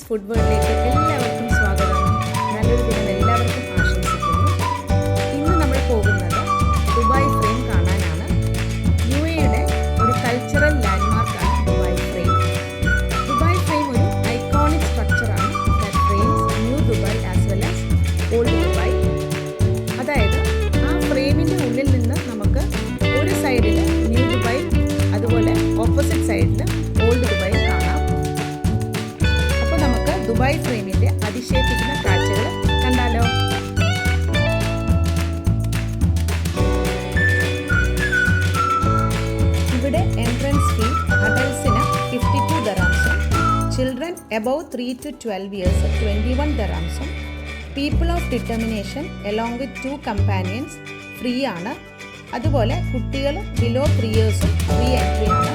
Food വേൾഡിലേക്ക് എല്ലാവർക്കും സ്വാഗതം. നല്ലൊരു ദിനം എല്ലാവർക്കും ആശംസിക്കുന്നു. ഇന്ന് നമ്മൾ പോകുന്നത് ദുബായ് ഫ്രെയിം കാണാനാണ്. UAE-യുടെ ഒരു കൾച്ചറൽ ലാൻഡ്മാർക്കാണ് ദുബായ് ഫ്രെയിം. ദുബായ് ഫ്രെയിം ഒരു ഐക്കോണിക് സ്ട്രക്ചറാണ് that frames new Dubai as well as old Dubai. അതായത് ആ ഫ്രെയിമിൻ്റെ ഉള്ളിൽ നിന്ന് നമുക്ക് ഒരു സൈഡിൽ ന്യൂ ദുബായ്, അതുപോലെ ഓപ്പോസിറ്റ് സൈഡിൽ ഓൾഡ് ദുബായ് കാണാം. അപ്പോൾ നമുക്ക് ദുബായ് ഫ്രെയിമിൻ്റെ അതിശയിപ്പിക്കുന്ന കാഴ്ചകൾ കണ്ടാലോ? ഇവിടെ എൻട്രൻസ് ഫീ അഡൽട്സിന് 52 ദർഹംസും, ചിൽഡ്രൻ എബവ് 3 to 12 years 21 ദർഹംസും, people of determination along with 2 companions free ആണ്. അതുപോലെ കുട്ടികൾ ബിലോ 3 years ഫ്രീ എൻട്രി ആണ്.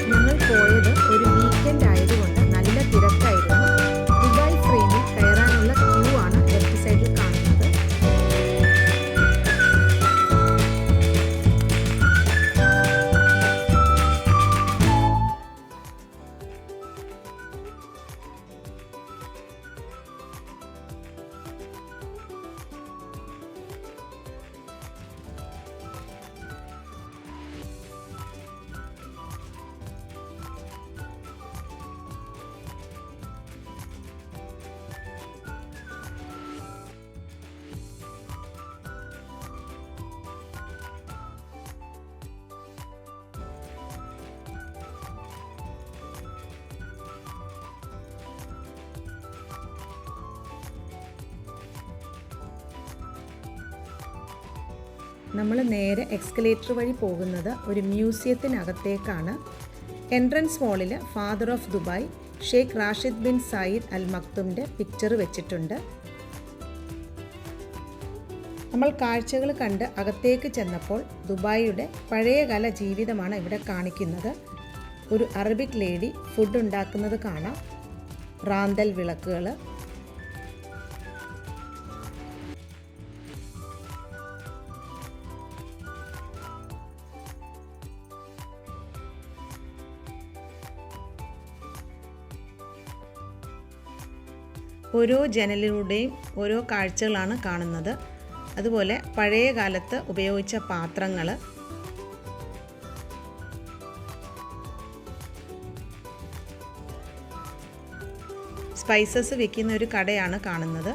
ഞങ്ങൾ പോയത് ഒരു വീക്കെൻഡ് ആയതുകൊണ്ട് നല്ല തിരക്കായിരുന്നു. ദുബായ് ഫ്രെയിമിൽ കയറാനുള്ള ക്യൂ ആണ് ലെഫ്റ്റ് സൈഡിൽ കാണുന്നത്. നമ്മൾ നേരെ എക്സ്കലേറ്റർ വഴി പോകുന്നത് ഒരു മ്യൂസിയത്തിനകത്തേക്കാണ്. എൻട്രൻസ് വാളിൽ father of Dubai Sheikh Rashid bin Saeed Al മക്തുമിൻ്റെ പിക്ചർ വെച്ചിട്ടുണ്ട്. നമ്മൾ കാഴ്ചകൾ കണ്ട് അകത്തേക്ക് ചെന്നപ്പോൾ ദുബായിയുടെ പഴയകാല ജീവിതമാണ് ഇവിടെ കാണിക്കുന്നത്. ഒരു അറബിക് ലേഡി ഫുഡ് ഉണ്ടാക്കുന്നത് കാണാം. റാന്തൽ വിളക്കുകൾ, ഓരോ ജനലിലൂടെയും ഓരോ കാഴ്ചകളാണ് കാണുന്നത്. അതുപോലെ പഴയ കാലത്ത് ഉപയോഗിച്ച പാത്രങ്ങൾ, സ്പൈസസ് വിൽക്കുന്ന ഒരു കടയാണ് കാണുന്നത്.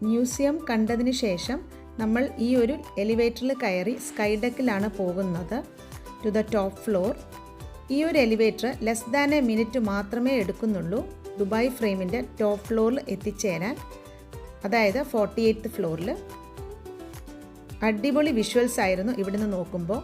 മ്യൂസിയം കണ്ടതിന് ശേഷം നമ്മൾ ഈ ഒരു എലിവേറ്ററിൽ കയറി സ്കൈ ഡെക്കിലാണ് പോകുന്നത് ടു ദ ടോപ്പ് ഫ്ലോർ. ഈ ഒരു elevator less than A minute മാത്രമേ എടുക്കുന്നുള്ളൂ ദുബായ് ഫ്രെയിമിൻ്റെ ടോപ്പ് ഫ്ലോറിൽ എത്തിച്ചേരാൻ, അതായത് 48th ഫ്ലോറിൽ. അടിപൊളി വിഷ്വൽസ് ആയിരുന്നു ഇവിടുന്ന് നോക്കുമ്പോൾ.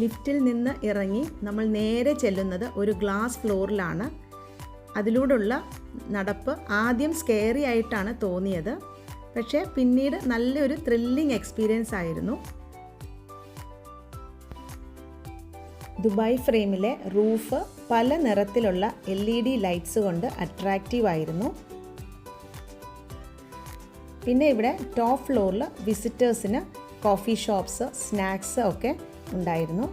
ലിഫ്റ്റിൽ നിന്ന് ഇറങ്ങി നമ്മൾ നേരെ ചെല്ലുന്നത് ഒരു ഗ്ലാസ് ഫ്ലോറിലാണ്. അതിലൂടെയുള്ള നടപ്പ് ആദ്യം സ്കെയറി ആയിട്ടാണ് തോന്നിയത്, പക്ഷേ പിന്നീട് നല്ലൊരു ത്രില്ലിംഗ് എക്സ്പീരിയൻസ് ആയിരുന്നു. ദുബായ് ഫ്രെയിമിലെ റൂഫ് പല നിറത്തിലുള്ള LED ലൈറ്റ്സ് കൊണ്ട് അട്രാക്റ്റീവ് ആയിരുന്നു. പിന്നെ ഇവിടെ ടോപ്പ് ഫ്ലോറിൽ വിസിറ്റേഴ്സിന് കോഫി ഷോപ്സ്, സ്നാക്സ് ഒക്കെ ഉണ്ടായിരുന്നു.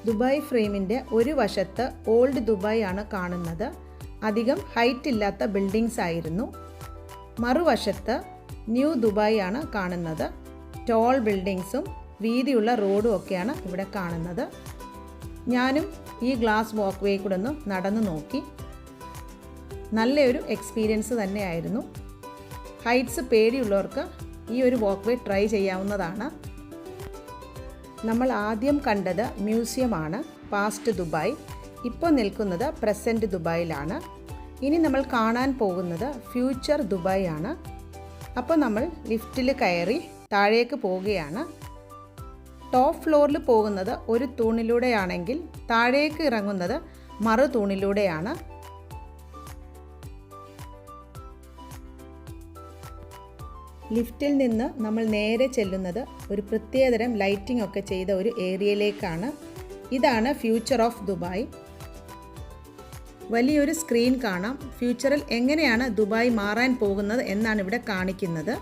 ദുബായ് ഫ്രെയിമിൻ്റെ ഒരു വശത്ത് ഓൾഡ് ദുബായ് ആണ് കാണുന്നത്. അധികം ഹൈറ്റ് ഇല്ലാത്ത ബിൽഡിങ്സ് ആയിരുന്നു. മറുവശത്ത് ന്യൂ ദുബായ് ആണ് കാണുന്നത്. ടോൾ ബിൽഡിങ്സും വീതിയുള്ള റോഡും ഒക്കെയാണ് ഇവിടെ കാണുന്നത്. ഞാനും ഈ ഗ്ലാസ് വാക്ക് വേ കൂടെ ഒന്ന് നടന്നു നോക്കി. നല്ലൊരു എക്സ്പീരിയൻസ് തന്നെയായിരുന്നു. ഹൈറ്റ്സ് പേടിയുള്ളവർക്ക് ഈ ഒരു വാക്ക് വേ ട്രൈ ചെയ്യാവുന്നതാണ്. നമ്മൾ ആദ്യം കണ്ടത് മ്യൂസിയമാണ്, പാസ്റ്റ് ദുബായ്. ഇപ്പോൾ നിൽക്കുന്നത് പ്രസൻറ്റ് ദുബായിലാണ്. ഇനി നമ്മൾ കാണാൻ പോകുന്നത് ഫ്യൂച്ചർ ദുബായ് ആണ്. അപ്പോൾ നമ്മൾ ലിഫ്റ്റിൽ കയറി താഴേക്ക് പോവുകയാണ്. ടോപ്പ് ഫ്ലോറിൽ പോകുന്നത് ഒരു തൂണിലൂടെയാണെങ്കിൽ താഴേക്ക് ഇറങ്ങുന്നത് മറു തൂണിലൂടെയാണ്. ലിഫ്റ്റിൽ നിന്ന് നമ്മൾ നേരെ ചെല്ലുന്നത് ഒരു പ്രത്യേകതരം ലൈറ്റിംഗ് ഒക്കെ ചെയ്ത ഒരു ഏരിയയിലേക്കാണ്. ഇതാണ് ഫ്യൂച്ചർ ഓഫ് ദുബായ്. വലിയൊരു സ്ക്രീൻ കാണാം. ഫ്യൂച്ചറിൽ എങ്ങനെയാണ് ദുബായ് മാറാൻ പോകുന്നത് എന്നാണ് ഇവിടെ കാണിക്കുന്നത്.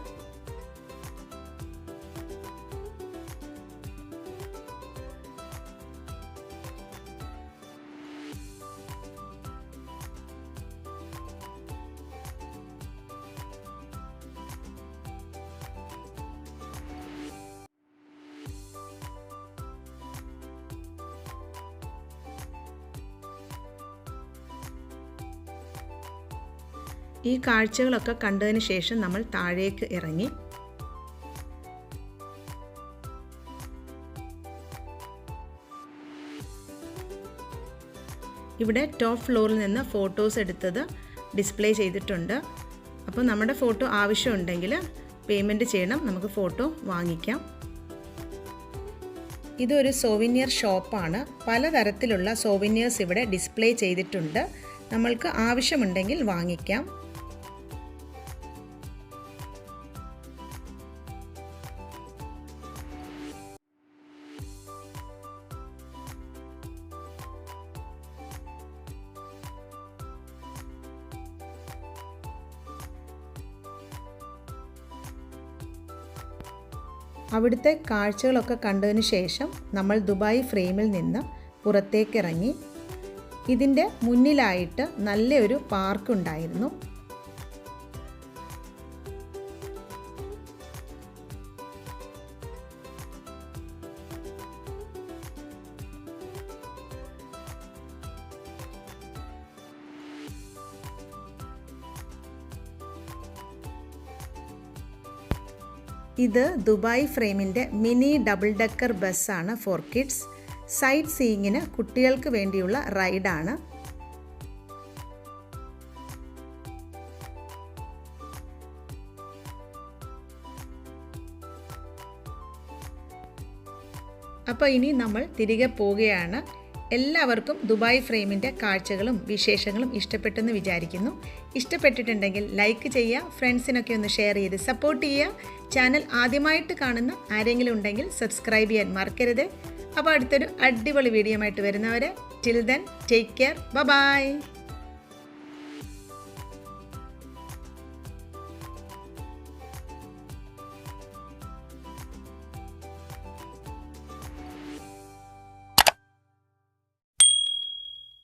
ഈ കാഴ്ചകളൊക്കെ കണ്ടതിന് ശേഷം നമ്മൾ താഴേക്ക് ഇറങ്ങി. ഇവിടെ ടോപ്പ് ഫ്ലോറിൽ നിന്ന് ഫോട്ടോസ് എടുത്തത് ഡിസ്പ്ലേ ചെയ്തിട്ടുണ്ട്. അപ്പോൾ നമ്മുടെ ഫോട്ടോ ആവശ്യമുണ്ടെങ്കിൽ പേയ്മെൻറ്റ് ചെയ്യണം, നമുക്ക് ഫോട്ടോ വാങ്ങിക്കാം. ഇതൊരു സോവിനിയർ ഷോപ്പാണ്. പലതരത്തിലുള്ള സോവിനിയേഴ്സ് ഇവിടെ ഡിസ്പ്ലേ ചെയ്തിട്ടുണ്ട്. നമ്മൾക്ക് ആവശ്യമുണ്ടെങ്കിൽ വാങ്ങിക്കാം. അവിടുത്തെ കാഴ്ചകളൊക്കെ കണ്ടതിന് ശേഷം നമ്മൾ ദുബായ് ഫ്രെയിമിൽ നിന്ന് പുറത്തേക്കിറങ്ങി. ഇതിൻ്റെ മുന്നിലായിട്ട് നല്ലൊരു പാർക്ക് ഉണ്ടായിരുന്നു. ഇത് ദുബായ് ഫ്രെയിമിൻ്റെ മിനി ഡബിൾ ഡെക്കർ ബസ്സാണ് ഫോർ കിഡ്സ്. സൈറ്റ് സീയിങ്ങിന് കുട്ടികൾക്ക് വേണ്ടിയുള്ള റൈഡാണ്. അപ്പോൾ ഇനി നമ്മൾ തിരികെ പോവുകയാണ്. എല്ലാവർക്കും ദുബായ് ഫ്രെയിമിൻ്റെ കാഴ്ചകളും വിശേഷങ്ങളും ഇഷ്ടപ്പെട്ടെന്ന് വിചാരിക്കുന്നു. ഇഷ്ടപ്പെട്ടിട്ടുണ്ടെങ്കിൽ ലൈക്ക് ചെയ്യുക, ഫ്രണ്ട്സിനൊക്കെ ഒന്ന് ഷെയർ ചെയ്ത് സപ്പോർട്ട് ചെയ്യുക. ചാനൽ ആദ്യമായിട്ട് കാണുന്ന ആരെങ്കിലും ഉണ്ടെങ്കിൽ സബ്സ്ക്രൈബ് ചെയ്യാൻ മറക്കരുത്. അപ്പോൾ അടുത്തൊരു അടിപൊളി വീഡിയോ ആയിട്ട് വരുന്നവരെ till then take care, by.